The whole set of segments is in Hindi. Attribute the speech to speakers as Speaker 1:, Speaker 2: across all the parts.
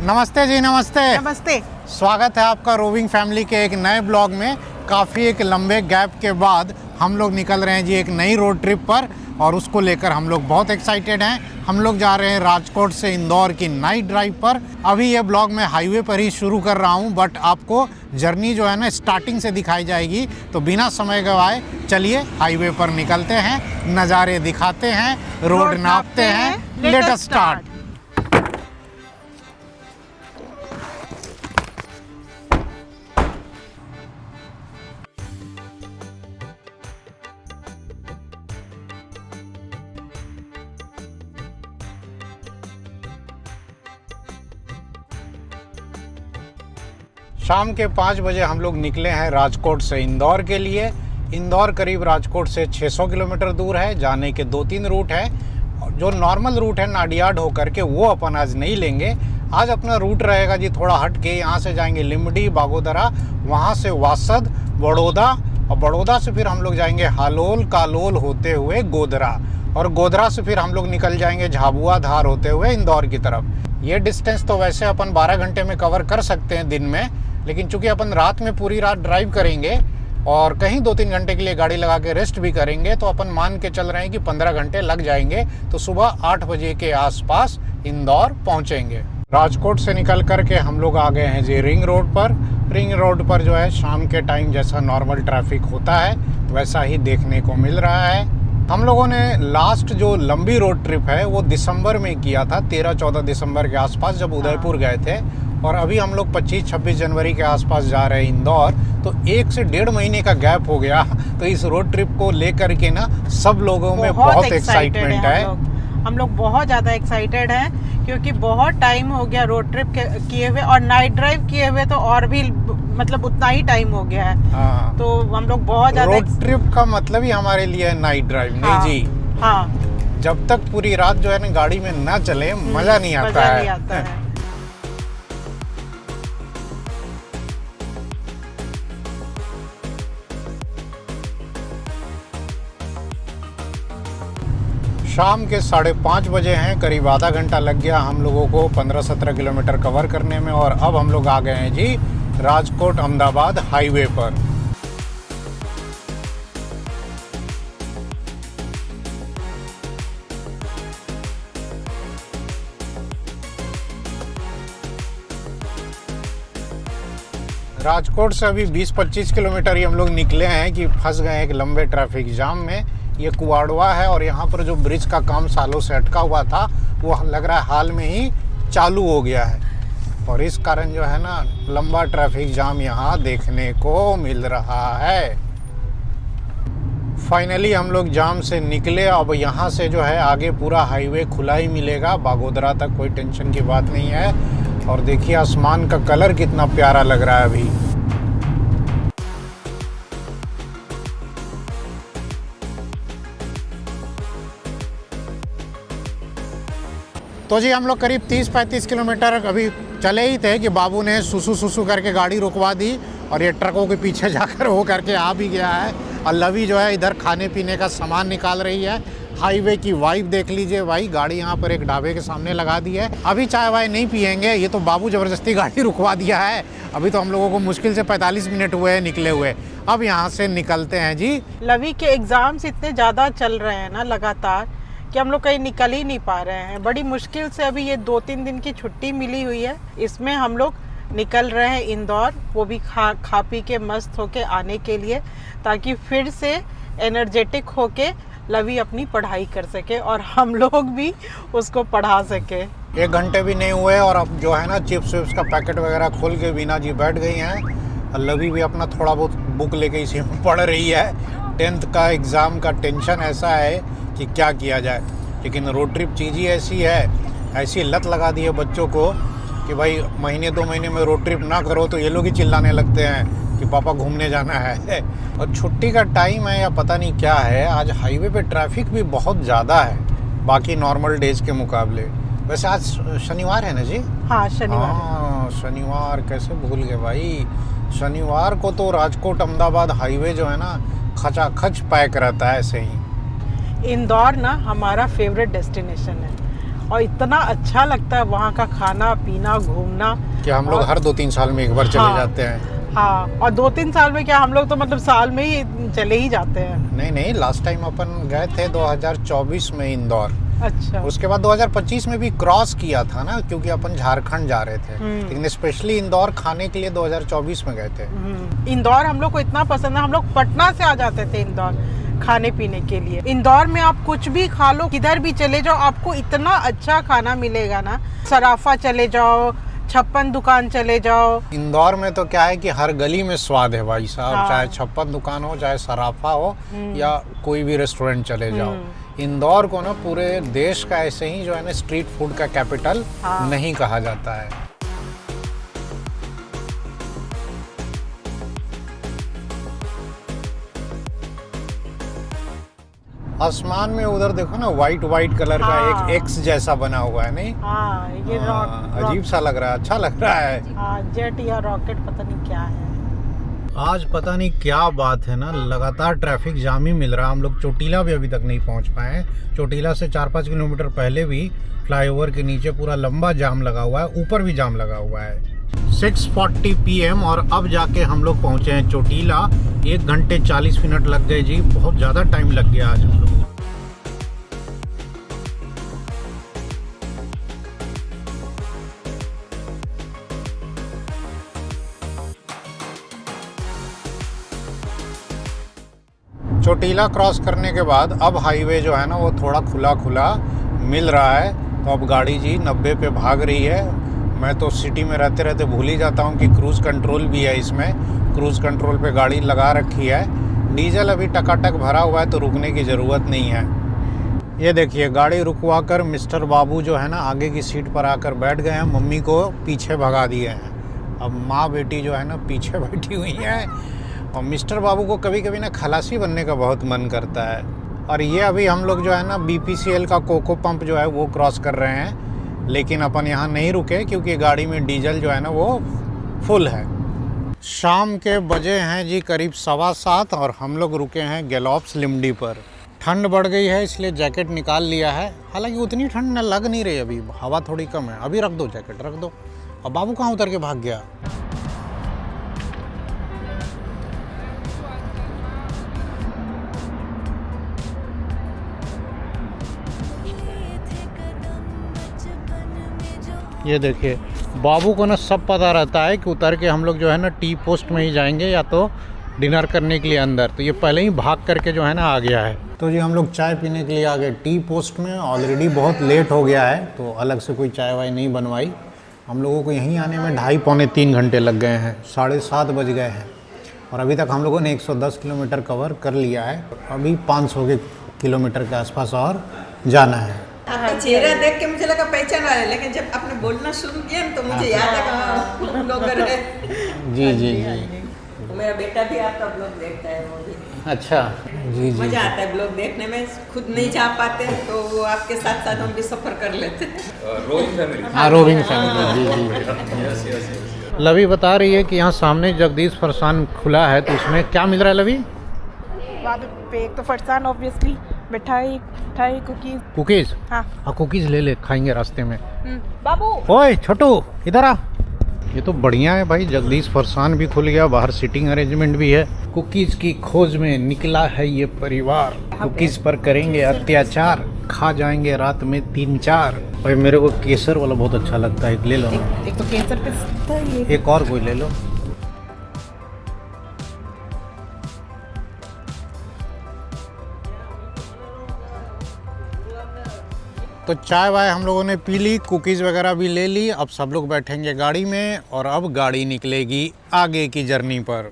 Speaker 1: नमस्ते जी, नमस्ते।
Speaker 2: नमस्ते।
Speaker 1: स्वागत है आपका रोविंग फैमिली के एक नए ब्लॉग में। काफ़ी एक लंबे गैप के बाद हम लोग निकल रहे हैं जी एक नई रोड ट्रिप पर, और उसको लेकर हम लोग बहुत एक्साइटेड हैं। हम लोग जा रहे हैं राजकोट से इंदौर की नाइट ड्राइव पर। अभी ये ब्लॉग मैं हाईवे पर ही शुरू कर रहा हूँ, बट आपको जर्नी जो है ना स्टार्टिंग से दिखाई जाएगी। तो बिना समय गवाए चलिए हाईवे पर निकलते हैं, नज़ारे दिखाते हैं, रोड नापते हैं। Let us start. शाम के 5 बजे हम लोग निकले हैं राजकोट से इंदौर के लिए। इंदौर करीब राजकोट से 600 किलोमीटर दूर है। जाने के 2-3 रूट है। जो नॉर्मल रूट है नाडियाड होकर के, वो अपन आज नहीं लेंगे। आज अपना रूट रहेगा जी थोड़ा हट के। यहाँ से जाएंगे लिमडी, बागोदरा, वहाँ से वासद, बड़ौदा, और बड़ौदा से फिर हम लोग जाएंगे हालोल, कालोल होते हुए गोधरा, और गोधरा से फिर हम लोग निकल जाएंगे झाबुआ धार होते हुए इंदौर की तरफ। ये डिस्टेंस तो वैसे अपन 12 घंटे में कवर कर सकते हैं दिन में, लेकिन चूंकि अपन रात में पूरी रात ड्राइव करेंगे और कहीं 2-3 घंटे के लिए गाड़ी लगा के रेस्ट भी करेंगे, तो अपन मान के चल रहे हैं कि 15 घंटे लग जाएंगे। तो सुबह 8 बजे के आसपास इंदौर पहुंचेंगे। राजकोट से निकल करके हम लोग आ गए हैं जी रिंग रोड पर। रिंग रोड पर जो है शाम के टाइम जैसा नॉर्मल ट्रैफिक होता है वैसा ही देखने को मिल रहा है। हम लोगों ने लास्ट जो लंबी रोड ट्रिप है वो दिसंबर में किया था, 13-14 दिसंबर के आसपास, जब उदयपुर गए थे। और अभी हम लोग 25-26 जनवरी के आसपास जा रहे हैं इंदौर। तो 1 से 1.5 महीने का गैप हो गया। तो इस रोड ट्रिप को लेकर के ना सब लोगों में बहुत एक्साइटमेंट है।
Speaker 2: हम लोग बहुत ज़्यादा एक्साइटेड हैं, क्योंकि बहुत टाइम हो गया रोड ट्रिप किए हुए, और नाइट ड्राइव किए हुए तो और भी मतलब उतना ही टाइम हो गया है।
Speaker 1: हाँ।
Speaker 2: तो हम लोग बहुत ज़्यादा
Speaker 1: रोड ट्रिप का मतलब ही हमारे लिए है नाइट ड्राइव। नहीं
Speaker 2: हाँ,
Speaker 1: जी,
Speaker 2: हाँ,
Speaker 1: जब तक पूरी रात जो है ना गाड़ी में ना चले मजा नहीं आता है। शाम के 5:30 बजे हैं। करीब आधा घंटा लग गया हम लोगों को 15-17 किलोमीटर कवर करने में, और अब हम लोग आ गए हैं जी राजकोट अहमदाबाद हाईवे पर। राजकोट से अभी 20-25 किलोमीटर ही हम लोग निकले हैं कि फंस गए एक लंबे ट्रैफिक जाम में। ये कुवाड़वा है, और यहाँ पर जो ब्रिज का काम सालों से अटका हुआ था वो लग रहा है हाल में ही चालू हो गया है, और इस कारण जो है ना लंबा ट्रैफिक जाम यहाँ देखने को मिल रहा है। फाइनली हम लोग जाम से निकले। अब यहाँ से जो है आगे पूरा हाईवे खुला ही मिलेगा, बागोदरा तक कोई टेंशन की बात नहीं है। और देखिए आसमान का कलर कितना प्यारा लग रहा है अभी। तो जी हम लोग करीब 30-35 किलोमीटर अभी चले ही थे कि बाबू ने सुसु सुसु करके गाड़ी रुकवा दी, और ये ट्रकों के पीछे जाकर वो करके आ भी गया है। और लवी जो है इधर खाने पीने का सामान निकाल रही है। हाईवे की वाइब देख लीजिए भाई, गाड़ी यहाँ पर एक ढाबे के सामने लगा दी है। अभी चाय वाय नहीं पियेंगे, ये तो बाबू ज़बरदस्ती गाड़ी रुकवा दिया है। अभी तो हम लोगों को मुश्किल से 45 मिनट हुए हैं निकले हुए। अब यहाँ से निकलते हैं जी।
Speaker 2: लवी के एग्ज़ाम्स इतने ज़्यादा चल रहे हैं ना लगातार, कि हम लोग कहीं निकल ही नहीं पा रहे हैं। बड़ी मुश्किल से अभी ये 2-3 दिन की छुट्टी मिली हुई है, इसमें हम लोग निकल रहे हैं इंदौर, वो भी खा पी के मस्त होके आने के लिए, ताकि फिर से एनर्जेटिक होके लवी अपनी पढ़ाई कर सके और हम लोग भी उसको पढ़ा सके।
Speaker 1: 1 घंटे भी नहीं हुए और अब जो है ना चिप्स विप्स का पैकेट वगैरह खोल के बीना जी बैठ गई हैं। और लवी भी अपना थोड़ा बहुत बुक लेके इसी में पढ़ रही है। 10th का एग्ज़ाम का टेंशन ऐसा है कि क्या किया जाए। लेकिन रोड ट्रिप चीज़ ही ऐसी है, ऐसी लत लगा दी है बच्चों को कि भाई महीने 2 महीने में रोड ट्रिप ना करो तो ये लोग ही चिल्लाने लगते हैं कि पापा घूमने जाना है। और छुट्टी का टाइम है या पता नहीं क्या है, आज हाईवे पे ट्रैफिक भी बहुत ज़्यादा है बाकी नॉर्मल डेज के मुकाबले। वैसे आज शनिवार है ना जी?
Speaker 2: हाँ शनिवार।
Speaker 1: हाँ शनिवार, कैसे भूल गए भाई। शनिवार को तो राजकोट अहमदाबाद हाईवे जो है ना खचाखच पैक रहता है ऐसे ही।
Speaker 2: इंदौर ना हमारा फेवरेट डेस्टिनेशन है, और इतना अच्छा लगता है वहाँ का खाना पीना घूमना
Speaker 1: कि हम लोग हर 2-3 साल में एक बार चले
Speaker 2: हाँ,
Speaker 1: जाते हैं।
Speaker 2: हाँ, और 2-3 साल में क्या, हम लोग तो मतलब साल में ही चले ही जाते हैं।
Speaker 1: नहीं, लास्ट टाइम अपन गए थे 2024 में इंदौर।
Speaker 2: अच्छा।
Speaker 1: उसके बाद 2025 में भी क्रॉस किया था ना, क्योंकि अपन झारखंड जा रहे थे, लेकिन स्पेशली इंदौर खाने के लिए 2024 में गए थे।
Speaker 2: इंदौर हम लोग को इतना पसंद है, हम लोग पटना से आ जाते थे इंदौर खाने पीने के लिए। इंदौर में आप कुछ भी खा लो, किधर भी चले जाओ, आपको इतना अच्छा खाना मिलेगा ना। सराफा चले जाओ, 56 दुकान चले जाओ।
Speaker 1: इंदौर में तो क्या है कि हर गली में स्वाद है भाई साहब।
Speaker 2: हाँ।
Speaker 1: चाहे 56 दुकान हो, चाहे सराफा हो, या कोई भी रेस्टोरेंट चले जाओ। इंदौर को ना पूरे देश का ऐसे ही जो है ना स्ट्रीट फूड का कैपिटल
Speaker 2: हाँ।
Speaker 1: नहीं कहा जाता है। आसमान में उधर देखो ना, वाइट कलर का
Speaker 2: हाँ।
Speaker 1: एक एक्स जैसा बना हुआ है, नहीं?
Speaker 2: हाँ, ये
Speaker 1: अजीब सा लग रहा है, अच्छा लग रहा है।
Speaker 2: हाँ, जेट या रॉकेट पता नहीं क्या है।
Speaker 1: आज पता नहीं क्या बात है ना, लगातार ट्रैफिक जाम ही मिल रहा है। हम लोग चोटीला भी अभी तक नहीं पहुंच पाए हैं। चोटीला से 4-5 किलोमीटर पहले भी फ्लाईओवर के नीचे पूरा लंबा जाम लगा हुआ है, ऊपर भी जाम लगा हुआ है। 6:40 PM और अब जाके हम लोग पहुंचे हैं चोटीला। 1 घंटे 40 मिनट लग गए जी, बहुत ज़्यादा टाइम लग गया आज हम लोग। चोटीला क्रॉस करने के बाद अब हाईवे जो है ना वो थोड़ा खुला मिल रहा है, तो अब गाड़ी जी 90 पे भाग रही है। मैं तो सिटी में रहते रहते भूल ही जाता हूँ कि क्रूज़ कंट्रोल भी है इसमें। क्रूज़ कंट्रोल पे गाड़ी लगा रखी है। डीजल अभी टकाटक भरा हुआ है, तो रुकने की ज़रूरत नहीं है। ये देखिए, गाड़ी रुकवा कर मिस्टर बाबू जो है ना आगे की सीट पर आकर बैठ गए हैं, मम्मी को पीछे भगा दिए हैं। अब माँ बेटी जो है ना पीछे बैठी हुई हैं। और मिस्टर बाबू को कभी कभी ना खलासी बनने का बहुत मन करता है। और ये अभी हम लोग जो है ना BPCL का कोको पंप जो है वो क्रॉस कर रहे हैं, लेकिन अपन यहाँ नहीं रुके क्योंकि गाड़ी में डीजल जो है ना वो फुल है। शाम के बजे हैं जी करीब 7:15 और हम लोग रुके हैं गैलोप्स लिमडी पर। ठंड बढ़ गई है इसलिए जैकेट निकाल लिया है, हालांकि उतनी ठंड न लग नहीं रही, अभी हवा थोड़ी कम है। अभी रख दो जैकेट, रख दो। और बाबू कहाँ उतर के भाग गया? ये देखिए, बाबू को ना सब पता रहता है कि उतर के हम लोग जो है ना टी पोस्ट में ही जाएंगे या तो डिनर करने के लिए अंदर, तो ये पहले ही भाग करके जो है ना आ गया है। तो जी हम लोग चाय पीने के लिए आ गए टी पोस्ट में। ऑलरेडी बहुत लेट हो गया है, तो अलग से कोई चाय वाय नहीं बनवाई। हम लोगों को यहीं आने में 2.5-3 घंटे लग गए हैं। 7:30 बज गए हैं और अभी तक हम लोगों ने 110 किलोमीटर कवर कर लिया है। अभी 500 किलोमीटर के आसपास और जाना है।
Speaker 3: आपका चेहरा देख के मुझे लगा पहचान वाला है, लेकिन जब आपने बोलना शुरू किया ना तो मुझे याद है कहाँ ब्लॉगर है।
Speaker 1: जी जी जी,
Speaker 3: तो मेरा बेटा भी आपका ब्लॉग देखता है, वो भी।
Speaker 1: अच्छा, जी जी।
Speaker 3: मजा आता है ब्लॉग देखने में। खुद नहीं जा पाते तो वो आपके साथ साथ हम भी सफर कर लेते हैं।
Speaker 4: Roving family.
Speaker 1: हाँ, रोविंग फैमिली, जी जी। लवी बता रही है कि यहाँ सामने जगदीश फरसान खुला है, तो उसमें क्या मिल रहा है लवी?
Speaker 5: एक तो फरसान ऑब्वियसली, मिठाई कुकीज।
Speaker 1: कुकीज़?
Speaker 5: हाँ,
Speaker 1: कुकीज़ ले ले, खाएंगे रास्ते में।
Speaker 5: बाबू
Speaker 1: ओए छोटू, इधर आ। ये तो बढ़िया है भाई, जगदीश फरसान भी खुल गया, बाहर सीटिंग अरेंजमेंट भी है। कुकीज़ की खोज में निकला है ये परिवार, कुकीज़ पर करेंगे अत्याचार, खा जाएंगे रात में 3-4। भाई मेरे को केसर वाला बहुत अच्छा लगता है, ले लो ना।
Speaker 5: एक तो केसर पिस्ता, ये
Speaker 1: एक और कोई ले लो। तो चाय वाय हम लोगों ने पी ली, कुकीज़ वगैरह भी ले ली। अब सब लोग बैठेंगे गाड़ी में और अब गाड़ी निकलेगी आगे की जर्नी पर।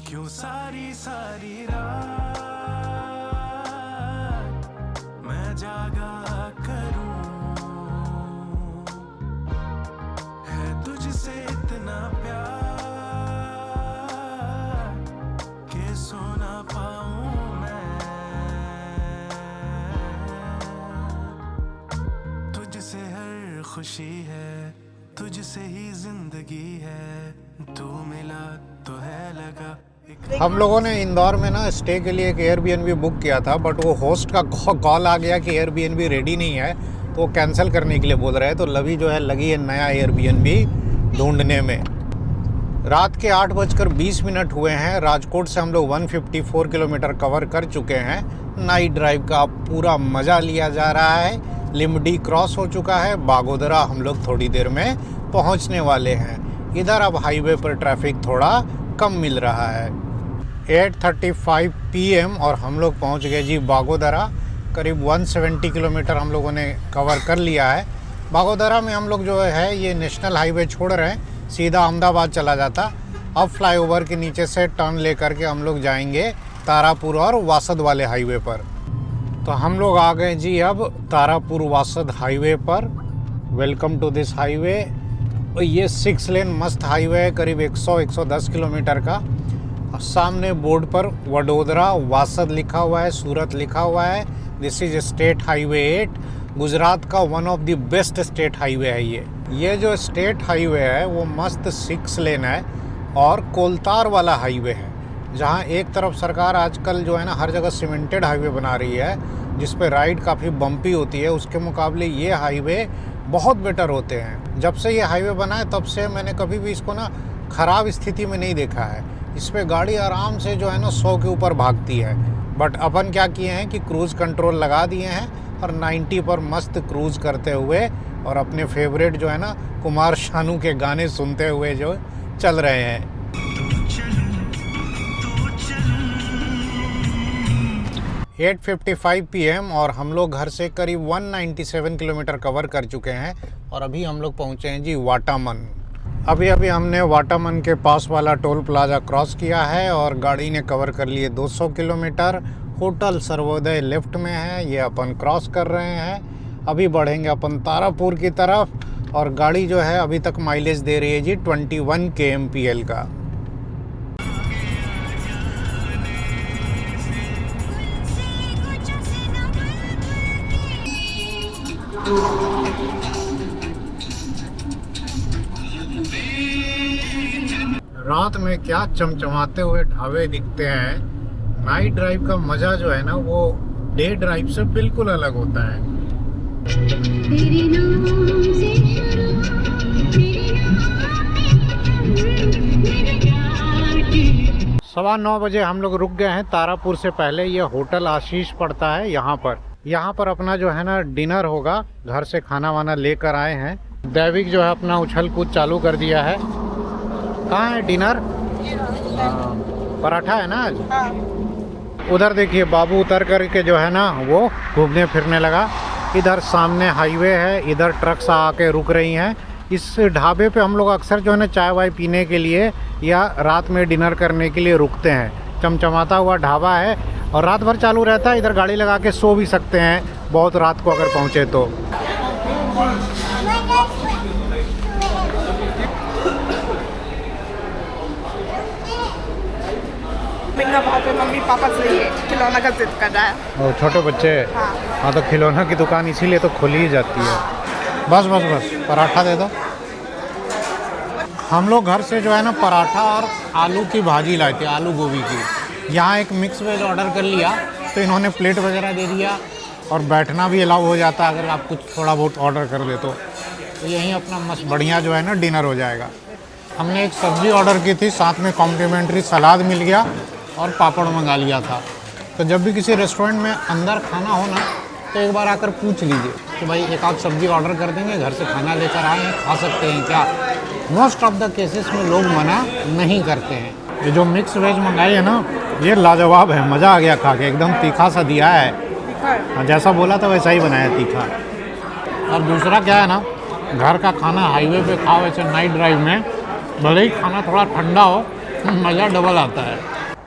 Speaker 6: क्यों सारी सारी रात मैं जागा करूं, है तुझसे इतना प्यार के सो ना पाऊं मैं। तुझसे हर खुशी है, तुझसे ही जिंदगी है। तू मिला तो है लगा एक
Speaker 1: हम लोगों ने इंदौर में ना स्टे के लिए एक एयरबीएनबी बुक किया था, बट वो होस्ट का कॉल आ गया कि एयरबीएनबी रेडी नहीं है, तो वो कैंसिल करने के लिए बोल रहे हैं। तो लवी जो है लगी है नया एयरबीएनबी ढूंढने में। रात के 8:20 हुए हैं। राजकोट से हम लोग 154 किलोमीटर कवर कर चुके हैं। नाइट ड्राइव का पूरा मज़ा लिया जा रहा है। लिमडी क्रॉस हो चुका है। बागोदरा हम लोग थोड़ी देर में पहुंचने वाले हैं। इधर अब हाईवे पर ट्रैफिक थोड़ा कम मिल रहा है। 8:35 PM और हम लोग पहुंच गए जी बागोदरा। करीब 170 किलोमीटर हम लोगों ने कवर कर लिया है। बागोदरा में हम लोग जो है ये नेशनल हाईवे छोड़ रहे हैं, सीधा अहमदाबाद चला जाता। अब फ्लाईओवर के नीचे से टर्न लेकर के हम लोग जाएंगे तारापुर और वासद वाले हाईवे पर। तो हम लोग आ गए जी अब तारापुर वासद हाईवे पर। Welcome to this highway. ये 6 लेन मस्त हाईवे है, करीब 100-110 किलोमीटर का। सामने बोर्ड पर वडोदरा वासद लिखा हुआ है, सूरत लिखा हुआ है। This is state highway 8, Gujarat का one of the best state highway है ये जो स्टेट हाईवे है वो मस्त 6 लेन है और कोलतार वाला हाईवे है, जहाँ एक तरफ सरकार आजकल जो है ना हर जगह सीमेंटेड हाईवे बना रही है, जिस पे राइड काफ़ी बम्पी होती है। उसके मुकाबले ये हाईवे बहुत बेटर होते हैं। जब से ये हाईवे बना है तब से मैंने कभी भी इसको ना ख़राब स्थिति में नहीं देखा है। इस पे गाड़ी आराम से जो है ना 100 के ऊपर भागती है। बट अपन क्या किए हैं कि क्रूज़ कंट्रोल लगा दिए हैं और 90 पर मस्त क्रूज़ करते हुए और अपने फेवरेट जो है ना कुमार शानू के गाने सुनते हुए जो चल रहे हैं। 8:55 PM और हम लोग घर से करीब 197 किलोमीटर कवर कर चुके हैं और अभी हम लोग पहुँचे हैं जी वाटामन। अभी हमने वाटामन के पास वाला टोल प्लाजा क्रॉस किया है और गाड़ी ने कवर कर लिए 200 किलोमीटर। होटल सर्वोदय लेफ्ट में है, ये अपन क्रॉस कर रहे हैं। अभी बढ़ेंगे अपन तारापुर की तरफ और गाड़ी जो है अभी तक माइलेज दे रही है जी 21 kmpl का। रात में क्या चमचमाते हुए ढाबे दिखते हैं। नाइट ड्राइव का मज़ा जो है ना वो डे ड्राइव से बिल्कुल अलग होता है। 9:15 बजे हम लोग रुक गए हैं तारापुर से पहले। ये होटल आशीष पड़ता है यहाँ पर अपना जो है ना डिनर होगा। घर से खाना वाना लेकर आए हैं। दैविक जो है अपना उछल कूद चालू कर दिया है। कहाँ है डिनर? पराठा है ना आज। उधर देखिए बाबू उतर करके जो है ना वो घूमने फिरने लगा। इधर सामने हाईवे है, इधर ट्रक्स आके रुक रही हैं। इस ढाबे पे हम लोग अक्सर जो है ना चाय वाय पीने के लिए या रात में डिनर करने के लिए रुकते हैं। चमचमाता हुआ ढाबा है और रात भर चालू रहता है। इधर गाड़ी लगा के सो भी सकते हैं बहुत रात को अगर पहुँचे तो।
Speaker 5: वहाँ पे मम्मी पापा से खिलौना का जिद कर रहा है।
Speaker 1: और छोटे बच्चे। हाँ तो खिलौना की दुकान इसीलिए तो खुली ही जाती है। बस पराठा दे दो। हम लोग घर से जो है ना पराठा और आलू की भाजी लाए थे, आलू गोभी की। यहाँ एक मिक्स वेज ऑर्डर कर लिया तो इन्होंने प्लेट वगैरह दे दिया और बैठना भी अलाउ हो जाता है अगर आप कुछ थोड़ा बहुत ऑर्डर कर दे तो यहीं अपना मस्त बढ़िया जो है ना डिनर हो जाएगा। हमने एक सब्ज़ी ऑर्डर की थी, साथ में कॉम्प्लीमेंट्री सलाद मिल गया और पापड़ मंगा लिया था। तो जब भी किसी रेस्टोरेंट में अंदर खाना हो ना तो एक बार आकर पूछ लीजिए कि भाई एक आध सब्ज़ी ऑर्डर कर देंगे, घर से खाना लेकर आए हैं, खा सकते हैं क्या। मोस्ट ऑफ द केसेस में लोग मना नहीं करते हैं। ये जो मिक्स वेज मंगाई है ना ये लाजवाब है, मज़ा आ गया खा के। एकदम तीखा सा दिया है, जैसा बोला था वैसा ही बनाया तीखा। और दूसरा क्या है ना, घर का खाना हाईवे पे खाओ ऐसे नाइट ड्राइव में, भले ही खाना थोड़ा ठंडा हो मज़ा डबल आता है।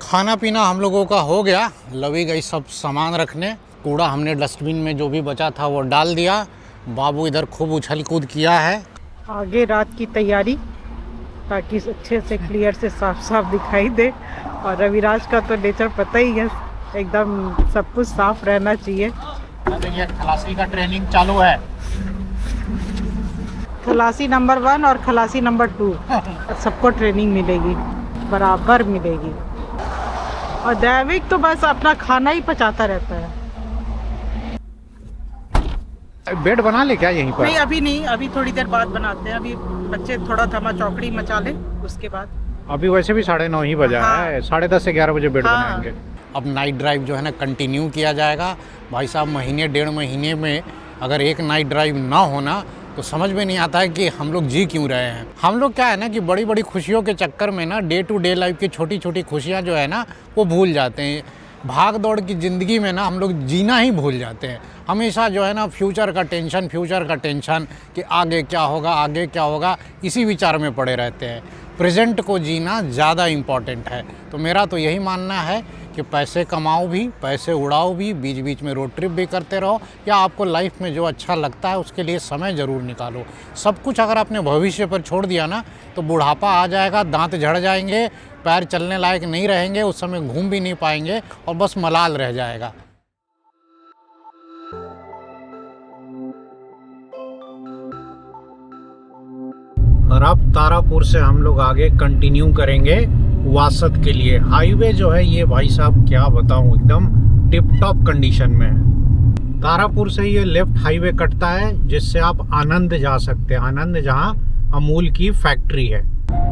Speaker 1: खाना पीना हम लोगों का हो गया। लवी गई सब सामान रखने। कूड़ा हमने डस्टबिन में जो भी बचा था वो डाल दिया। बाबू इधर खूब उछल कूद किया है।
Speaker 2: आगे रात की तैयारी ताकि अच्छे से क्लियर से साफ साफ दिखाई दे। और रविराज का तो नेचर पता ही है, एकदम सब कुछ साफ रहना चाहिए।
Speaker 1: खलासी का ट्रेनिंग चालू है।
Speaker 2: खलासी नंबर 1 और खलासी नंबर 2 सबको ट्रेनिंग मिलेगी, बराबर मिलेगी। और दैविक तो बस अपना खाना ही पचाता रहता है।
Speaker 1: बेड बना ले क्या यहीं पर?
Speaker 2: नहीं अभी नहीं, अभी थोड़ी देर बाद बनाते हैं। अभी बच्चे थोड़ा थमा चौकड़ी मचा ले, उसके बाद।
Speaker 1: अभी वैसे भी 9:30 ही बजा
Speaker 2: हाँ।
Speaker 1: है, 10:30 से 11 बजे बेड
Speaker 2: हाँ।
Speaker 1: बनाएंगे। अब नाइट ड्राइव जो है ना कंटिन्यू किया जाएगा। भाई साहब, महीने 1.5 महीने में अगर एक नाइट ड्राइव ना होना तो समझ में नहीं आता है कि हम लोग जी क्यों रहे हैं। हम लोग क्या है ना कि बड़ी बड़ी खुशियों के चक्कर में ना डे टू डे लाइफ की छोटी छोटी खुशियाँ जो है ना वो भूल जाते हैं। भाग दौड़ की ज़िंदगी में ना हम लोग जीना ही भूल जाते हैं। हमेशा जो है ना फ्यूचर का टेंशन कि आगे क्या होगा, इसी विचार में पड़े रहते हैं। प्रेजेंट को जीना ज़्यादा इम्पॉर्टेंट है। तो मेरा तो यही मानना है कि पैसे कमाओ भी, पैसे उड़ाओ भी, बीच बीच में रोड ट्रिप भी करते रहो, या आपको लाइफ में जो अच्छा लगता है उसके लिए समय ज़रूर निकालो। सब कुछ अगर आपने भविष्य पर छोड़ दिया ना तो बुढ़ापा आ जाएगा, दांत झड़ जाएंगे, पैर चलने लायक नहीं रहेंगे, उस समय घूम भी नहीं पाएंगे और बस मलाल रह जाएगा। और अब तारापुर से हम लोग आगे कंटिन्यू करेंगे वासद के लिए। हाईवे जो है ये भाई साहब क्या बताऊं, एकदम टिप टॉप कंडीशन में है। तारापुर से ये लेफ्ट हाईवे कटता है जिससे आप आनंद जा सकते हैं। आनंद जहां अमूल की फैक्ट्री है।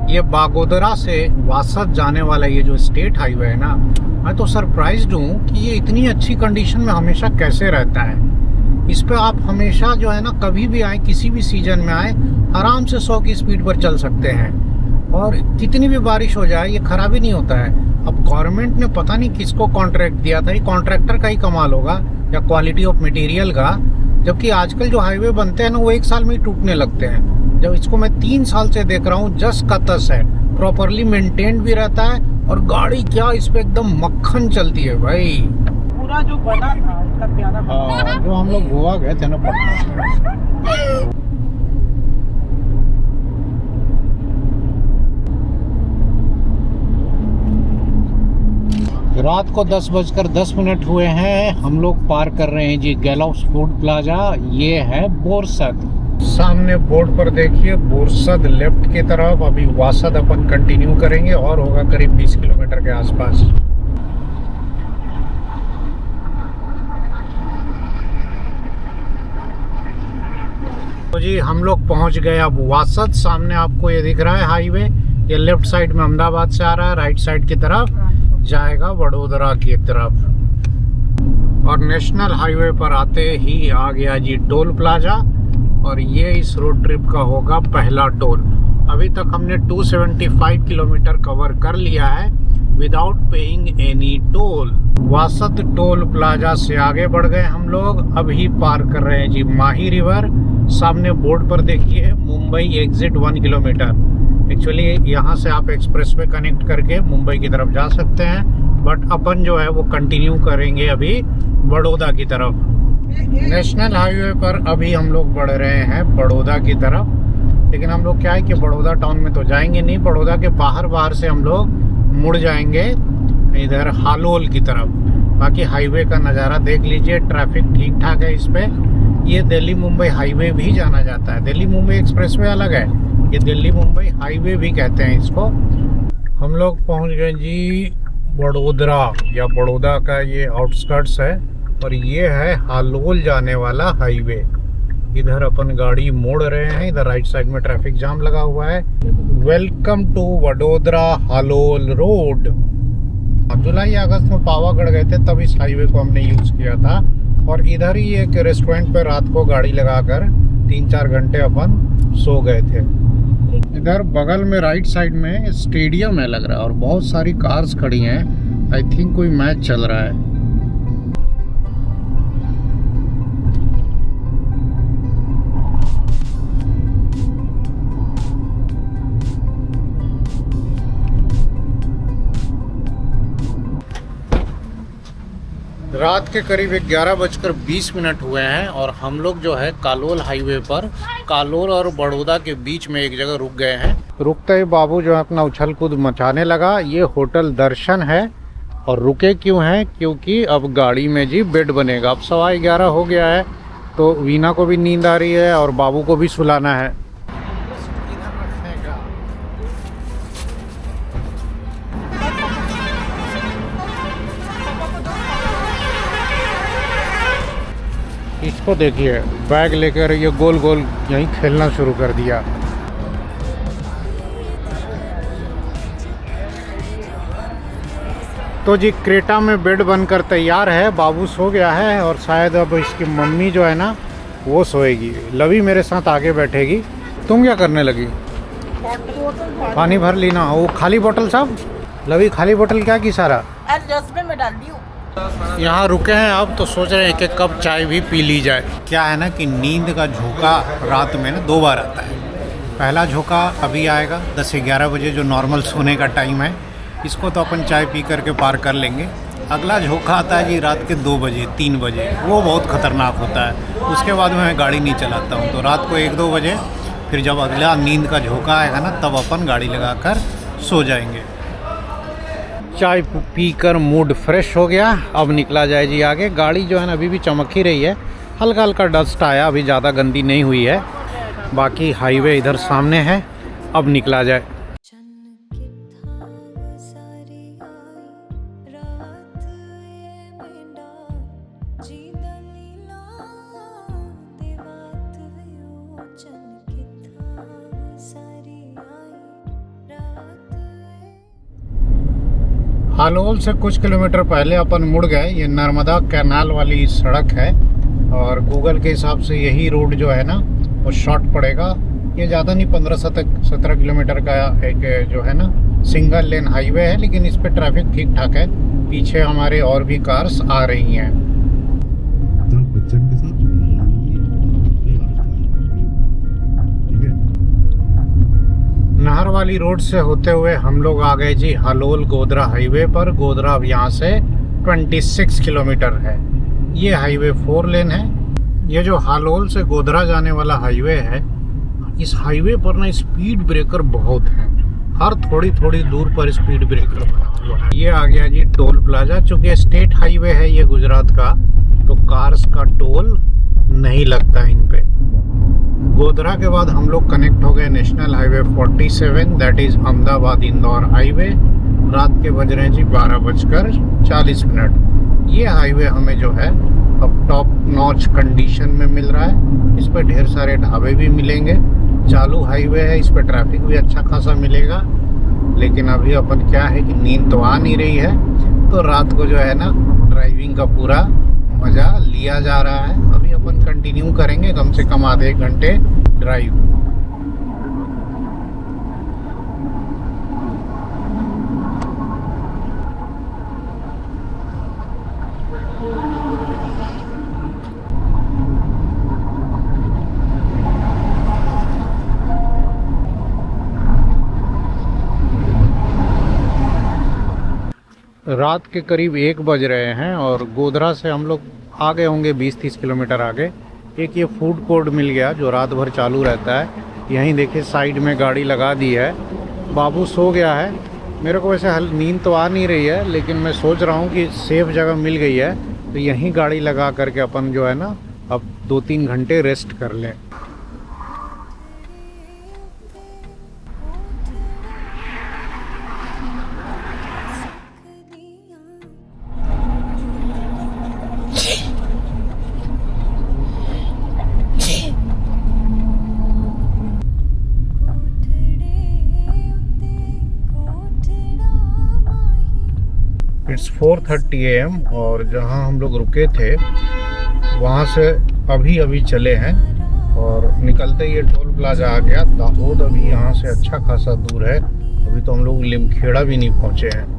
Speaker 1: ये बागोदरा से वासद जाने वाला ये जो स्टेट हाईवे है ना, मैं तो सरप्राइज्ड हूँ कि ये इतनी अच्छी कंडीशन में हमेशा कैसे रहता है। इस पे आप हमेशा जो है ना कभी भी आए, किसी भी सीजन में आए, आराम से 100 की स्पीड पर चल सकते हैं और कितनी भी बारिश हो जाए ये खराब ही नहीं होता है। अब गवर्नमेंट ने पता नहीं किसको कॉन्ट्रैक्ट दिया था, ये कॉन्ट्रैक्टर का ही कमाल होगा या क्वालिटी ऑफ मटेरियल का। जबकि आजकल जो हाईवे बनते हैं ना वो 1 साल में ही टूटने लगते हैं, जब इसको मैं 3 साल से देख रहा हूँ। जस का तस है, प्रॉपरली मेंटेन्ड भी रहता है और गाड़ी क्या इस पे एकदम मक्खन चलती है भाई।
Speaker 2: पूरा जो बना था इतना प्यारा।
Speaker 1: हाँ, जो हम लोग गोवा गए थे ना पटना से। रात को 10:10 हुए हैं। हम लोग पार कर रहे हैं जी गैलॉप्स फूड प्लाजा। ये है बोरसद। सामने बोर्ड पर देखिए बोरसद लेफ्ट की तरफ। अभी वासद अपन कंटिन्यू करेंगे और होगा करीब 20 किलोमीटर के आसपास। तो जी हम लोग पहुंच गए अब वासद। सामने आपको ये दिख रहा है हाईवे। ये लेफ्ट साइड में अहमदाबाद से आ रहा है, राइट साइड की तरफ जाएगा वडोदरा की तरफ। और नेशनल हाईवे पर आते ही आ गया जी टोल प्लाजा और ये इस रोड ट्रिप का होगा पहला टोल। अभी तक हमने 275 किलोमीटर कवर कर लिया है without paying any toll. Vasad toll plaza से आगे बढ़ गए हम लोग। अभी पार कर रहे हैं जी माही रिवर। सामने बोर्ड पर देखिए मुंबई एग्जिट 1 किलोमीटर। एक्चुअली यहाँ से आप एक्सप्रेस पे कनेक्ट करके मुंबई की तरफ जा सकते हैं, बट अपन जो है वो कंटिन्यू करेंगे अभी बड़ौदा की तरफ। नेशनल हाईवे पर अभी हम लोग बढ़ रहे हैं बड़ौदा की तरफ। लेकिन हम लोग क्या है कि बड़ौदा टाउन में तो जाएंगे नहीं, बड़ौदा के बाहर से हम लोग मुड़ जाएंगे इधर हालोल की तरफ। बाकी हाईवे का नज़ारा देख लीजिए, ट्रैफिक ठीक ठाक है इस पे। ये दिल्ली मुंबई हाईवे भी जाना जाता है। दिल्ली मुंबई एक्सप्रेसवे अलग है, ये दिल्ली मुंबई हाईवे भी कहते हैं इसको। हम लोग पहुंच गए जी वडोदरा या बड़ौदा का ये आउटस्कर्ट्स है और ये है हालोल जाने वाला हाईवे। इधर अपन गाड़ी मोड़ रहे हैं, इधर राइट साइड में ट्रैफिक जाम लगा हुआ है। Welcome to Vadodara Halol road. जुलाई अगस्त में पावागढ़ गए थे तब इस हाईवे को हमने यूज़ किया था और इधर ही एक रेस्टोरेंट पे रात को गाड़ी लगाकर 3-4 घंटे अपन सो गए थे। इधर बगल में राइट साइड में स्टेडियम है लग रहा है और बहुत सारी कार्स खड़ी हैं। आई थिंक कोई मैच चल रहा है। रात के करीब 11:20 हुए हैं और हम लोग जो है कालोल हाईवे पर कालोल और बड़ौदा के बीच में एक जगह रुक गए हैं। रुकते ही बाबू जो है अपना उछल कूद मचाने लगा। ये होटल दर्शन है और रुके क्यों हैं, क्योंकि अब गाड़ी में जी बेड बनेगा। अब 11:15 हो गया है तो वीना को भी नींद आ रही है और बाबू को भी सुलाना है। इसको देखिए, बैग लेकर ये गोल गोल यहीं खेलना शुरू कर दिया। तो जी क्रेटा में बेड बनकर तैयार है, बाबू सो गया है और शायद अब इसकी मम्मी जो है ना वो सोएगी। लवी मेरे साथ आगे बैठेगी। तुम क्या करने लगी? पानी भर ली ना, वो खाली बोतल साहब। लवी खाली बोतल क्या की सारा?
Speaker 5: रसमे में डाल दी हूँ।
Speaker 1: यहाँ रुके हैं अब तो सोच रहे हैं कि कब चाय भी पी ली जाए। क्या है ना कि नींद का झोंका रात में ना 2 बार आता है। पहला झोंका अभी आएगा 10 से 11 बजे, जो नॉर्मल सोने का टाइम है, इसको तो अपन चाय पी करके पार कर लेंगे। अगला झोंका आता है जी रात के 2 बजे 3 बजे, वो बहुत ख़तरनाक होता है। उसके बाद मैं गाड़ी नहीं चलाता हूँ। तो रात को 1-2 बजे फिर जब अगला नींद का झोंका आएगा ना, तब अपन गाड़ी लगाकर सो जाएंगे। चाय पीकर मूड फ्रेश हो गया, अब निकला जाए जी आगे। गाड़ी जो है ना अभी भी चमक ही रही है, हल्का हल्का डस्ट आया, अभी ज़्यादा गंदी नहीं हुई है। बाकी हाईवे इधर सामने है, अब निकला जाए। हालोल से कुछ किलोमीटर पहले अपन मुड़ गए। ये नर्मदा कैनाल वाली सड़क है और गूगल के हिसाब से यही रोड जो है ना वो शॉर्ट पड़ेगा। ये ज़्यादा नहीं, 15-17 किलोमीटर का एक जो है ना सिंगल लेन हाईवे है, लेकिन इस पे ट्रैफिक ठीक ठाक है। पीछे हमारे और भी कार्स आ रही हैं। नहर वाली रोड से होते हुए हम लोग आ गए जी हालोल गोधरा हाईवे पर। गोधरा अब यहाँ से 26 किलोमीटर है। ये हाईवे 4 लेन है। ये जो हालोल से गोधरा जाने वाला हाईवे है, इस हाईवे पर ना स्पीड ब्रेकर बहुत है। हर थोड़ी दूर पर स्पीड ब्रेकर बना हुआ है। ये आ गया जी टोल प्लाजा। चूँकि स्टेट हाईवे है ये गुजरात का, तो कार्स का टोल नहीं लगता इन पे। गोधरा के बाद हम लोग कनेक्ट हो गए national highway 47, that is Ahmedabad Indore highway. रात के बज रहे हैं जी 12:40। ये हाईवे हमें जो है अब टॉप नॉच कंडीशन में मिल रहा है। इस पर ढेर सारे ढाबे भी मिलेंगे। चालू हाईवे है, इस पर ट्रैफिक भी अच्छा खासा मिलेगा। लेकिन अभी अपन क्या है कि नींद तो आ नहीं रही है, तो रात को जो है ना ड्राइविंग का पूरा मज़ा लिया जा रहा है। अभी अपन कंटिन्यू करेंगे कम से कम आधे घंटे ड्राइव। रात के करीब 1 बज रहे हैं और गोधरा से हम लोग आ गए होंगे 20-30 किलोमीटर आगे। एक ये फूड कोर्ट मिल गया जो रात भर चालू रहता है। यहीं देखिए साइड में गाड़ी लगा दी है। बाबू सो गया है। मेरे को वैसे नींद तो आ नहीं रही है, लेकिन मैं सोच रहा हूँ कि सेफ़ जगह मिल गई है तो यहीं गाड़ी लगा करके अपन जो है ना अब 2-3 घंटे रेस्ट कर लें। इट्स 4:30 AM और जहां हम लोग रुके थे वहां से अभी चले हैं और निकलते ही ये टोल प्लाजा आ गया। दाहोद अभी यहाँ से अच्छा खासा दूर है। अभी तो हम लोग लिमखेड़ा भी नहीं पहुँचे हैं।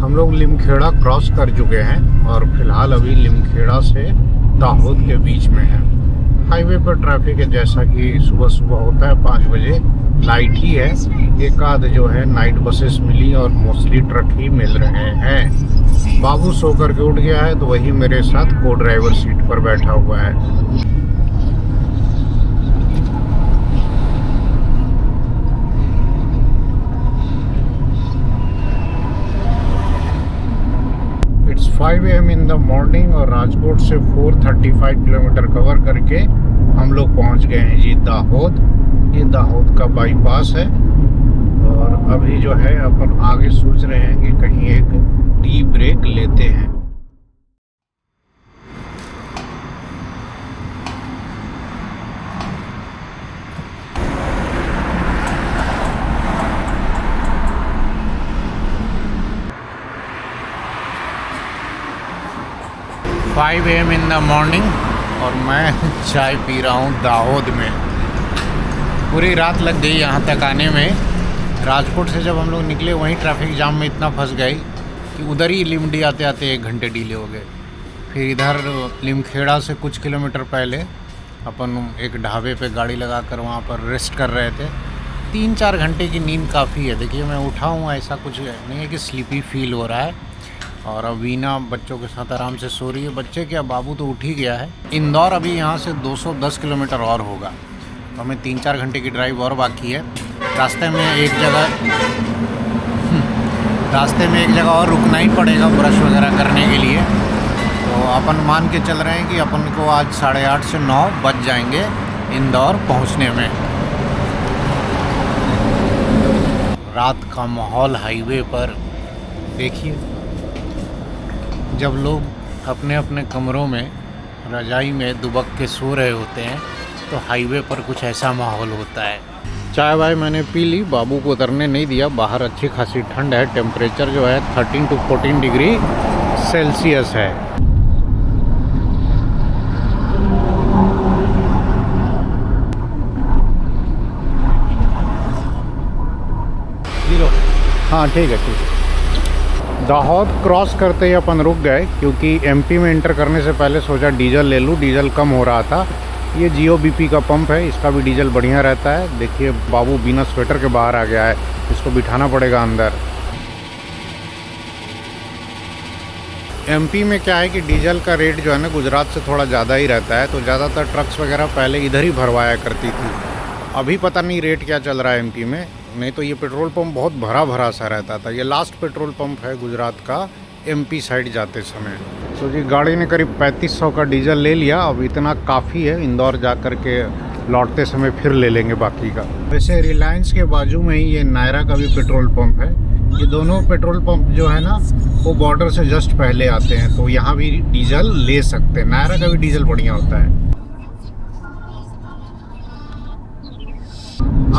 Speaker 1: हम लोग लिमखेड़ा क्रॉस कर चुके हैं और फिलहाल अभी लिमखेड़ा से दाहोद के बीच में है। हाईवे पर ट्रैफिक है जैसा कि सुबह होता है 5 बजे। लाइट ही है, एक आध जो है नाइट बसेस मिली और मोस्टली ट्रक ही मिल रहे हैं। बाबू सो करके उठ गया है तो वही मेरे साथ को ड्राइवर सीट पर बैठा हुआ है। 5 AM इन द मॉर्निंग और राजकोट से 435 किलोमीटर कवर करके हम लोग पहुंच गए हैं जी दाहोद। ये दाहोद का बाईपास है और अभी जो है अपन आगे सोच रहे हैं कि कहीं एक टी ब्रेक लेते हैं। Five AM in the morning और मैं चाय पी रहा हूँ दाहोद में। पूरी रात लग गई यहाँ तक आने में। राजकोट से जब हम लोग निकले वहीं ट्रैफिक जाम में इतना फंस गए कि उधर ही लिमडी आते आते 1 घंटे डिले हो गए। फिर इधर लिमखेड़ा से कुछ किलोमीटर पहले अपन एक ढाबे पे गाड़ी लगा कर वहाँ पर रेस्ट कर रहे थे। 3-4 घंटे की नींद काफ़ी है। देखिए मैं उठा हूँ, ऐसा कुछ नहीं है कि स्लीपी फील हो रहा है। और अब वीना बच्चों के साथ आराम से सो रही है। बच्चे क्या, बाबू तो उठ ही गया है। इंदौर अभी यहाँ से 210 किलोमीटर और होगा, तो हमें 3-4 घंटे की ड्राइव और बाकी है। रास्ते में एक जगह और रुकना ही पड़ेगा ब्रश वगैरह करने के लिए। तो अपन मान के चल रहे हैं कि अपन को आज 8:30 से 9 बज जाएंगे इंदौर पहुँचने में। रात का माहौल हाईवे पर देखिए, जब लोग अपने अपने कमरों में रजाई में दुबक के सो रहे होते हैं तो हाईवे पर कुछ ऐसा माहौल होता है। चाय वाय मैंने पी ली, बाबू को उतरने नहीं दिया। बाहर अच्छी खासी ठंड है, टेम्परेचर जो है 13 to 14 डिग्री सेल्सियस है। हाँ ठीक है। दाहोद क्रॉस करते ही अपन रुक गए क्योंकि एमपी में इंटर करने से पहले सोचा डीजल ले लूँ, डीजल कम हो रहा था। ये जियो बीपी का पंप है, इसका भी डीजल बढ़िया रहता है। देखिए बाबू बिना स्वेटर के बाहर आ गया है, इसको बिठाना पड़ेगा अंदर। एमपी में क्या है कि डीजल का रेट जो है ना गुजरात से थोड़ा ज़्यादा ही रहता है, तो ज़्यादातर ट्रक्स वगैरह पहले इधर ही भरवाया करती थी। अभी पता नहीं रेट क्या चल रहा है एमपी में, नहीं तो ये पेट्रोल पंप बहुत भरा सा रहता था। ये लास्ट पेट्रोल पंप है गुजरात का एमपी साइड जाते समय। तो जी गाड़ी ने करीब 3500 का डीजल ले लिया। अब इतना काफ़ी है, इंदौर जा कर के लौटते समय फिर ले लेंगे बाकी का। वैसे रिलायंस के बाजू में ही ये नायरा का भी पेट्रोल पंप है। ये दोनों पेट्रोल पंप जो है ना वो बॉर्डर से जस्ट पहले आते हैं, तो यहाँ भी डीजल ले सकते हैं। नायरा का भी डीजल बढ़िया होता है।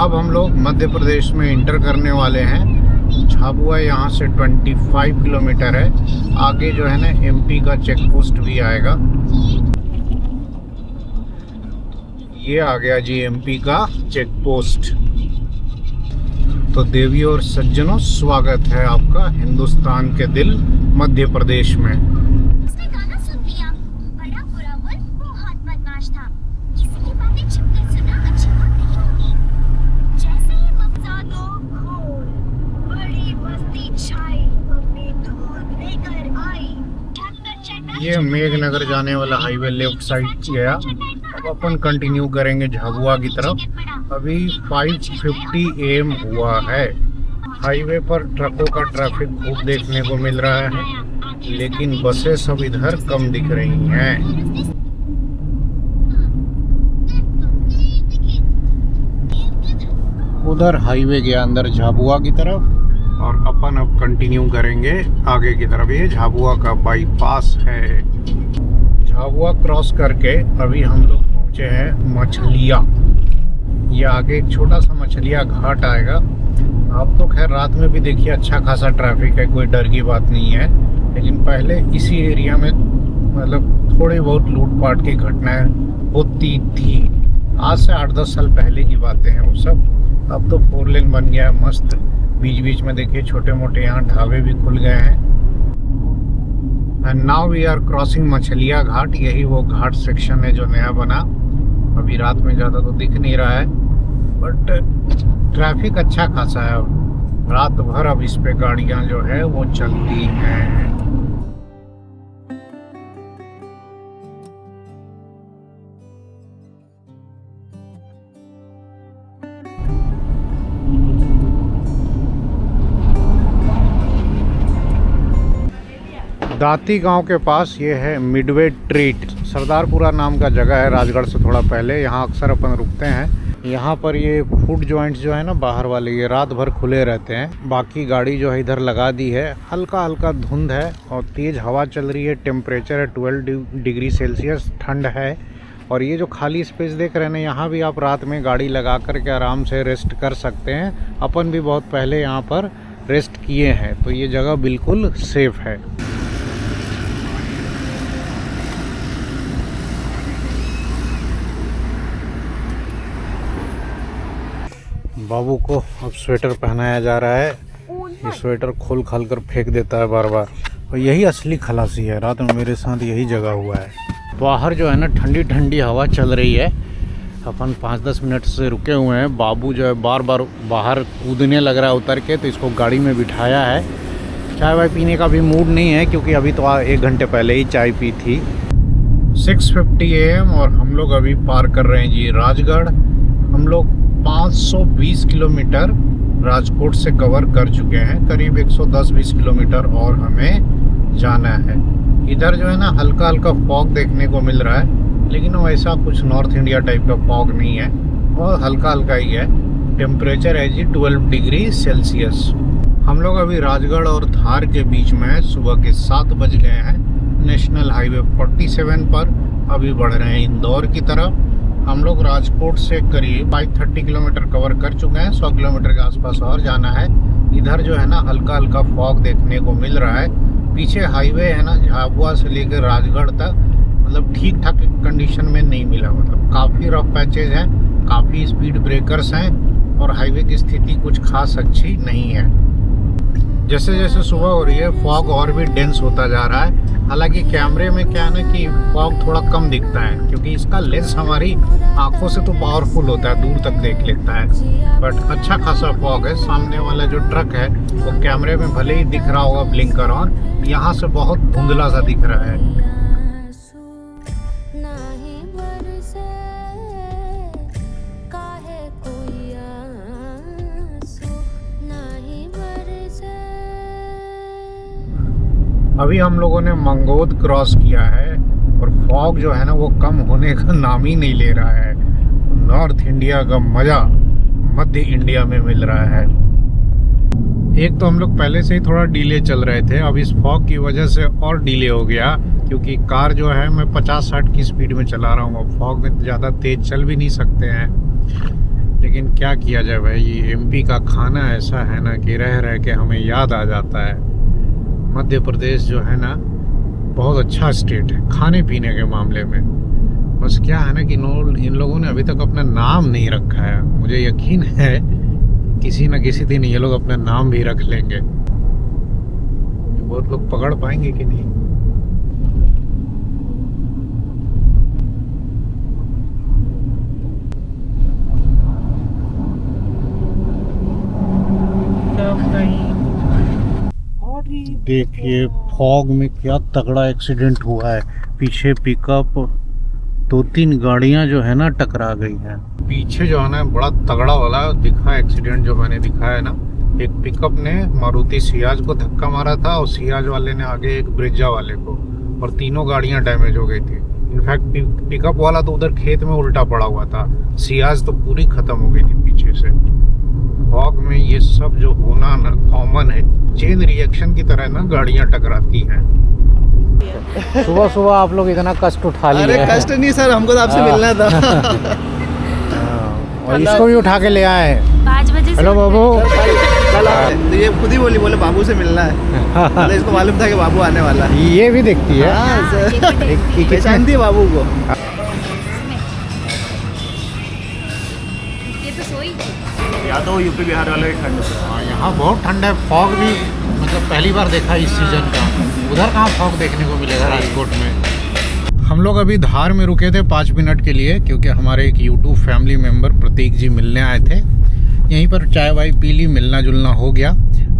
Speaker 1: अब हम लोग मध्य प्रदेश में इंटर करने वाले हैं। झाबुआ यहाँ से 25 किलोमीटर है। आगे जो है ना एमपी का चेक पोस्ट भी आएगा। ये आ गया जी एमपी का चेक पोस्ट। तो देवियों और सज्जनों, स्वागत है आपका हिंदुस्तान के दिल मध्य प्रदेश में। ये मेघनगर जाने वाला हाईवे लेफ्ट साइड गया। अब अपन कंटिन्यू करेंगे झाबुआ की तरफ। अभी 5:50 AM हुआ है। हाईवे पर ट्रकों का ट्रैफिक खूब देखने को मिल रहा है, लेकिन बसें सब इधर कम दिख रही हैं। उधर हाईवे गया अंदर झाबुआ की तरफ और अपन अब कंटिन्यू करेंगे आगे की तरफ। ये झाबुआ का बाईपास है। झाबुआ क्रॉस करके अभी हम लोग पहुँचे हैं मछलिया। ये आगे एक छोटा सा मछलिया घाट आएगा। अब तो खैर रात में भी देखिए अच्छा खासा ट्रैफिक है, कोई डर की बात नहीं है। लेकिन पहले इसी एरिया में मतलब थोड़ी बहुत लूटपाट की घटनाएं होती थी। आज से 8-10 साल पहले की बातें हैं वो सब। अब तो 4 लेन बन गया है मस्त। बीच बीच में देखिए छोटे मोटे यहाँ ढाबे भी खुल गए हैं। And now we are crossing Machhaliya Ghat. यही वो घाट सेक्शन है जो नया बना। अभी रात में ज़्यादा तो दिख नहीं रहा है, बट ट्रैफिक अच्छा खासा है। रात भर अब इस पे गाड़ियाँ जो है वो चलती हैं। दाती गांव के पास ये है मिडवे ट्रीट। सरदारपुरा नाम का जगह है राजगढ़ से थोड़ा पहले। यहाँ अक्सर अपन रुकते हैं। यहाँ पर ये फूड जॉइंट्स जो है ना बाहर वाले, ये रात भर खुले रहते हैं। बाकी गाड़ी जो है इधर लगा दी है। हल्का हल्का धुंध है और तेज़ हवा चल रही है। टेम्परेचर है 12 डिग्री सेल्सियस, ठंड है। और ये जो खाली स्पेस देख रहे हैं ना, यहाँ भी आप रात में गाड़ी लगा कर के आराम से रेस्ट कर सकते हैं। अपन भी बहुत पहले यहाँ पर रेस्ट किए हैं, तो ये जगह बिल्कुल सेफ है। बाबू को अब स्वेटर पहनाया जा रहा है। ये स्वेटर खोल खाल कर फेंक देता है बार बार, और यही असली खलासी है। रात में मेरे साथ यही जगह हुआ है। बाहर जो है ना ठंडी ठंडी हवा चल रही है। अपन 5-10 मिनट से रुके हुए हैं। बाबू जो है बार बार बाहर कूदने लग रहा है उतर के, तो इसको गाड़ी में बिठाया है। चाय वाय पीने का भी मूड नहीं है, क्योंकि अभी तो 1 घंटे पहले ही चाय पी थी। 6:50 AM और हम लोग अभी पार कर रहे हैं जी राजगढ़। हम लोग 520 किलोमीटर राजकोट से कवर कर चुके हैं। करीब 110-20 किलोमीटर और हमें जाना है। इधर जो है ना हल्का हल्का फॉग देखने को मिल रहा है, लेकिन वैसा कुछ नॉर्थ इंडिया टाइप का फॉग नहीं है, और हल्का हल्का ही है। टेम्परेचर है जी 12 डिग्री सेल्सियस। हम लोग अभी राजगढ़ और धार के बीच में है। सुबह के 7 बज गए हैं। नेशनल हाईवे 47 पर अभी बढ़ रहे हैं इंदौर की तरफ। हम लोग राजकोट से करीब 530 किलोमीटर कवर कर चुके हैं। 100 किलोमीटर के आसपास और जाना है। इधर जो है ना हल्का हल्का फॉग देखने को मिल रहा है। पीछे हाईवे है ना झाबुआ से लेकर राजगढ़ तक, मतलब ठीक ठाक कंडीशन में नहीं मिला। मतलब काफ़ी रफ पैचेज हैं, काफ़ी स्पीड ब्रेकर्स हैं, और हाईवे की स्थिति कुछ खास अच्छी नहीं है। जैसे जैसे सुबह हो रही है फॉग और भी डेंस होता जा रहा है। हालांकि कैमरे में क्या है ना कि फॉग थोड़ा कम दिखता है, क्योंकि इसका लेंस हमारी आंखों से तो पावरफुल होता है, दूर तक देख लेता है। बट अच्छा खासा फॉग है। सामने वाला जो ट्रक है वो कैमरे में भले ही दिख रहा होगा ब्लिंकर ऑन, यहाँ से बहुत धुंधला सा दिख रहा है। अभी हम लोगों ने मंगोद क्रॉस किया है, और फॉग जो है ना वो कम होने का नाम ही नहीं ले रहा है। नॉर्थ इंडिया का मज़ा मध्य इंडिया में मिल रहा है। एक तो हम लोग पहले से ही थोड़ा डिले चल रहे थे, अब इस फॉग की वजह से और डिले हो गया, क्योंकि कार जो है मैं 50-60 की स्पीड में चला रहा हूँ। अब फॉग में ज़्यादा तेज़ चल भी नहीं सकते हैं, लेकिन क्या किया जाए भाई। ये MP का खाना ऐसा है ना कि रह रह के हमें याद आ जाता है। मध्य प्रदेश जो है ना बहुत अच्छा स्टेट है खाने पीने के मामले में। बस क्या है ना कि इन लोगों ने अभी तक अपना नाम नहीं रखा है। मुझे यकीन है किसी न किसी दिन ये लोग अपना नाम भी रख लेंगे। बहुत लोग पकड़ पाएंगे कि नहीं। देखिए फॉग में क्या तगड़ा एक्सीडेंट हुआ है। पीछे पिकअप 2-3 गाड़ियां जो है ना टकरा गई हैं। पीछे जो है ना बड़ा तगड़ा वाला दिखा एक्सीडेंट जो मैंने दिखाया ना। एक पिकअप ने मारुति सियाज को धक्का मारा था, और सियाज वाले ने आगे एक ब्रिजा वाले को, और तीनों गाड़ियां डैमेज हो गई थी। इनफैक्ट पिकअप वाला तो उधर खेत में उल्टा पड़ा हुआ था। सियाज तो पूरी खत्म हो गई थी पीछे से। फॉग में ये सब जो होना ना कॉमन है। चेन रिएक्शन की तरह ना गाड़ियां टकराती हैं। सुबह सुबह आप लोग इतना कष्ट उठा लिए।
Speaker 4: अरे कष्ट नहीं सर, हमको तो आपसे मिलना था।
Speaker 1: और इसको भी उठा के ले आए।
Speaker 7: 5 बजे।
Speaker 1: हेलो बाबू।
Speaker 4: तो ये खुद ही बोले बाबू से मिलना है। तो इसको मालूम था कि बाबू आने वाला है।
Speaker 1: ये भी देखती है।
Speaker 4: हाँ सर, पहचानती है बाबू को।
Speaker 7: ये तो सोई।
Speaker 4: या तो यूपी बिहार वाले ठंड से।
Speaker 1: हाँ, यहाँ बहुत ठंड है। फॉग भी मतलब पहली बार देखा इस सीजन का। उधर कहाँ फॉग देखने को मिलेगा राजकोट में। हम लोग अभी धार में रुके थे 5 मिनट के लिए, क्योंकि हमारे एक यूट्यूब फैमिली मेम्बर प्रतीक जी मिलने आए थे। यहीं पर चाय वाय पी ली, मिलना जुलना हो गया।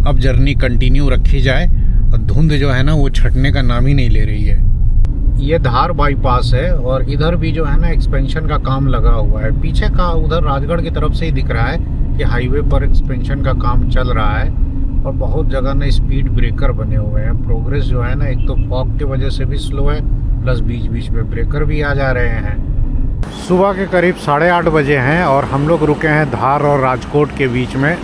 Speaker 1: अब जर्नी कंटिन्यू रखी जाए, और धुंध जो है ना वो छटने का नाम ही नहीं ले रही है। ये धार बाईपास है, और इधर भी जो है ना एक्सपेंशन का काम लगा हुआ है। पीछे का उधर राजगढ़ की तरफ से ही दिख रहा है कि हाईवे पर एक्सपेंशन का काम चल रहा है। और बहुत जगह ना स्पीड ब्रेकर बने हुए हैं। प्रोग्रेस जो है ना, एक तो फॉग की वजह से भी स्लो है, प्लस बीच बीच में ब्रेकर भी आ जा रहे हैं। सुबह के करीब 8:30 बजे हैं और हम लोग रुके हैं धार और राजकोट के बीच में।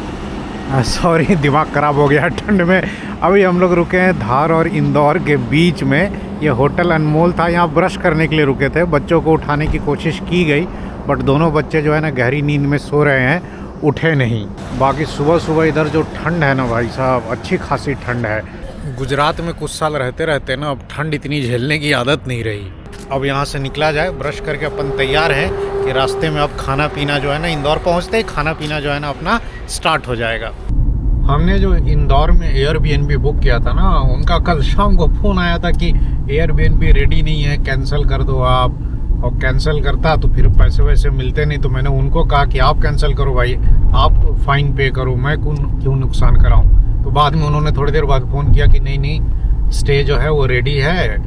Speaker 1: सॉरी, दिमाग ख़राब हो गया ठंड में। अभी हम लोग रुके हैं धार और इंदौर के बीच में। ये होटल अनमोल था, यहाँ ब्रश करने के लिए रुके थे। बच्चों को उठाने की कोशिश की गई, बट दोनों बच्चे जो है ना गहरी नींद में सो रहे हैं, उठे नहीं। बाकी सुबह सुबह इधर जो ठंड है ना भाई साहब, अच्छी खासी ठंड है। गुजरात में कुछ साल रहते रहते ना अब ठंड इतनी झेलने की आदत नहीं रही। अब यहाँ से निकला जाए, ब्रश करके अपन तैयार हैं कि रास्ते में अब खाना पीना जो है ना, इंदौर पहुँचते ही खाना पीना जो है ना अपना स्टार्ट हो जाएगा। हमने जो इंदौर में एयरबीएनबी बुक किया था ना, उनका कल शाम को फ़ोन आया था कि एयरबीएनबी रेडी नहीं है, कैंसिल कर दो आप। और कैंसिल करता तो फिर पैसे वैसे मिलते नहीं। तो मैंने उनको कहा कि आप कैंसिल करो भाई, आप फाइन पे करो, मैं क्यों नुकसान कराऊं। तो बाद में उन्होंने थोड़ी देर बाद फ़ोन किया कि नहीं स्टे जो है वो रेडी है,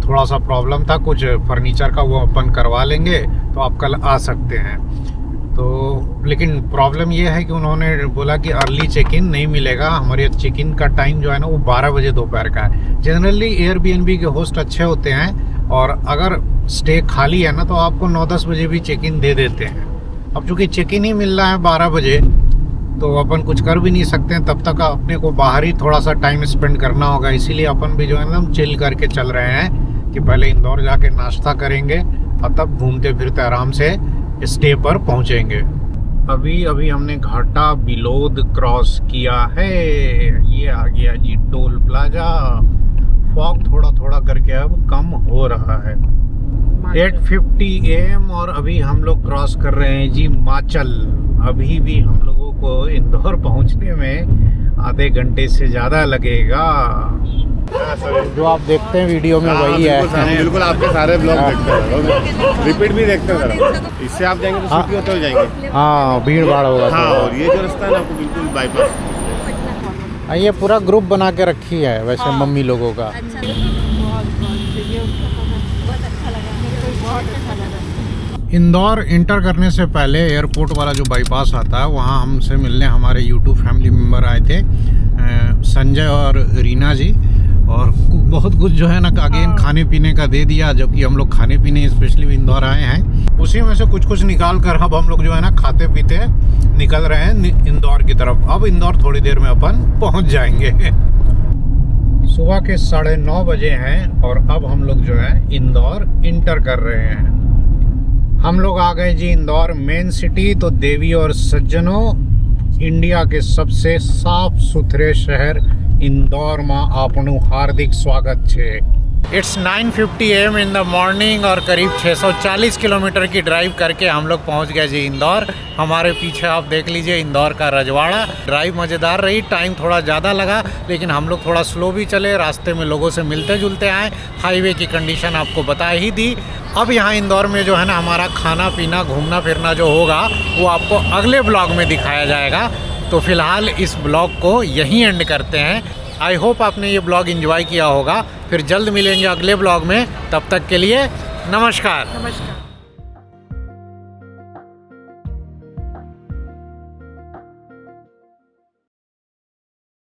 Speaker 1: थोड़ा सा प्रॉब्लम था कुछ फर्नीचर का, वो अपन करवा लेंगे, तो आप कल आ सकते हैं। तो लेकिन प्रॉब्लम ये है कि उन्होंने बोला कि अर्ली चेक इन नहीं मिलेगा। हमारे चेक इन का टाइम जो है ना वो 12 बजे दोपहर का है। जनरली एयरबीएनबी के होस्ट अच्छे होते हैं और अगर स्टे खाली है ना तो आपको 9-10 बजे भी चेक इन दे देते हैं। अब चूँकि चेक इन ही मिल रहा है 12 बजे, तो अपन कुछ कर भी नहीं सकते हैं। तब तक अपने को बाहर ही थोड़ा सा टाइम स्पेंड करना होगा। इसीलिए अपन भी जो है ना चिल करके चल रहे हैं कि पहले इंदौर जाके नाश्ता करेंगे और तब घूमते फिरते आराम से स्टे पर पहुंचेंगे। अभी हमने घाटा बिलोद क्रॉस किया है। ये आ गया जी टोल प्लाजा। फॉग थोड़ा थोड़ा करके अब कम हो रहा है। 8:50 AM और अभी हम लोग क्रॉस कर रहे हैं जी माचल। अभी भी हम लोगों को इंदौर पहुंचने में आधे घंटे से ज़्यादा लगेगा। जो आप देखते हैं वीडियो में वही है।
Speaker 7: बिल्कुल आपके सारे ब्लॉग देखते हैं, रिपीट भी देखते हैं सर। इससे आप जाएंगे तो सिटी होते हुए जाएंगे।
Speaker 1: हाँ, भीड़ भाड़ होगा।
Speaker 7: हाँ, और ये जो रास्ता है ना आपको बिल्कुल बाईपास।
Speaker 1: ये पूरा ग्रुप बना के रखी है वैसे मम्मी लोगों का। इंदौर इंटर करने से पहले एयरपोर्ट वाला जो बाईपास आता है, वहाँ हमसे मिलने हमारे यूट्यूब फैमिली मेम्बर आए थे, संजय और रीना जी। और बहुत कुछ जो है ना अगेन खाने पीने का दे दिया, जबकि हम लोग खाने पीने स्पेशली इंदौर आए हैं। उसी में से कुछ निकाल कर अब हम लोग जो है ना खाते पीते निकल रहे हैं इंदौर की तरफ। अब इंदौर थोड़ी देर में अपन पहुंच जाएंगे। सुबह के 9:30 बजे हैं और अब हम लोग जो है इंदौर इंटर कर रहे हैं। हम लोग आ गए जी इंदौर मेन सिटी। तो देवी और सज्जनों, इंडिया के सबसे साफ सुथरे शहर इंदौर में आपनु हार्दिक स्वागत है। It's 9:50 AM in the morning और करीब 640 किलोमीटर की ड्राइव करके हम लोग पहुंच गए जी इंदौर। हमारे पीछे आप देख लीजिए इंदौर का रजवाड़ा। ड्राइव मज़ेदार रही, टाइम थोड़ा ज़्यादा लगा, लेकिन हम लोग थोड़ा स्लो भी चले, रास्ते में लोगों से मिलते जुलते आए। हाईवे की कंडीशन आपको बता ही दी। अब यहाँ इंदौर में जो है ना हमारा खाना पीना घूमना फिरना जो होगा वो आपको अगले ब्लॉग में दिखाया जाएगा। तो फिलहाल इस ब्लॉग को यहीं एंड करते हैं। आई होप आपने ये ब्लॉग एंजॉय किया होगा। फिर जल्द मिलेंगे अगले ब्लॉग में, तब तक के लिए नमस्कार।